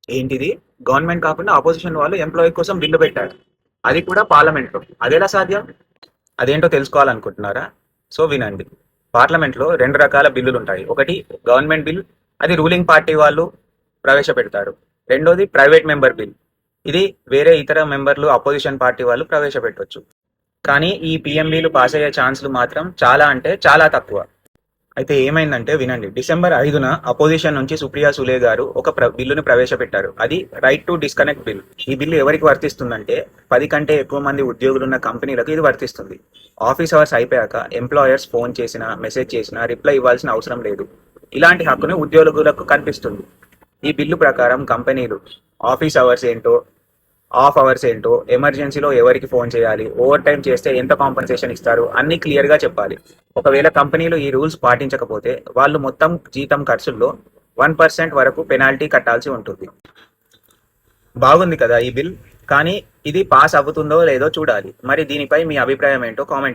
ఏంటిది? గవర్నమెంట్ కాకుండా అపోజిషన్ వాళ్ళు ఎంప్లాయీ కోసం బిల్లు పెట్టారు. అది కూడా పార్లమెంట్లో. అదెలా సాధ్యం? అదేంటో తెలుసుకోవాలనుకుంటున్నారా? సో వినండి. పార్లమెంట్లో రెండు రకాల బిల్లులు ఉంటాయి. ఒకటి గవర్నమెంట్ బిల్, అది రూలింగ్ పార్టీ వాళ్ళు ప్రవేశపెడతారు. రెండోది ప్రైవేట్ మెంబర్ బిల్. ఇది వేరే ఇతర మెంబర్లు అపోజిషన్ పార్టీ వాళ్ళు ప్రవేశపెట్టొచ్చు. కానీ ఈ పిఎంబీలు పాస్ అయ్యే ఛాన్సులు మాత్రం చాలా అంటే చాలా తక్కువ. అయితే ఏమైందంటే వినండి. డిసెంబర్ 5న అపోజిషన్ నుంచి సుప్రియా సులే గారు ఒక బిల్లును ప్రవేశపెట్టారు. అది రైట్ టు డిస్కనెక్ట్ బిల్. ఈ బిల్లు ఎవరికి వర్తిస్తుందంటే 10 కంటే ఎక్కువ మంది ఉద్యోగులున్న కంపెనీలకు ఇది వర్తిస్తుంది. ఆఫీస్ అవర్స్ అయిపోయాక ఎంప్లాయర్స్ ఫోన్ చేసినా మెసేజ్ చేసినా రిప్లై ఇవ్వాల్సిన అవసరం లేదు. ఇలాంటి హక్కును ఉద్యోగులకు కల్పిస్తుంది. ఈ బిల్లు ప్రకారం కంపెనీలు ఆఫీస్ అవర్స్ ఏంటో, ఆఫ్ అవర్స్ ఏంటో, ఎమర్జెన్సీలో ఎవరికి ఫోన్ చేయాలి, ఓవర్ టైం చేస్తే ఎంత కాంపన్సేషన్ ఇస్తారు అన్ని క్లియర్ గా చెప్పాలి. ఒకవేళ కంపెనీలు ఈ రూల్స్ పాటించకపోతే వాళ్ళు మొత్తం జీతం ఖర్చుల్లో 1% వరకు పెనాల్టీ కట్టాల్సి ఉంటుంది. బాగుంది కదా ఈ బిల్. కానీ ఇది పాస్ అవుతుందో లేదో చూడాలి. మరి దీనిపై మీ అభిప్రాయం ఏంటో కామెంట్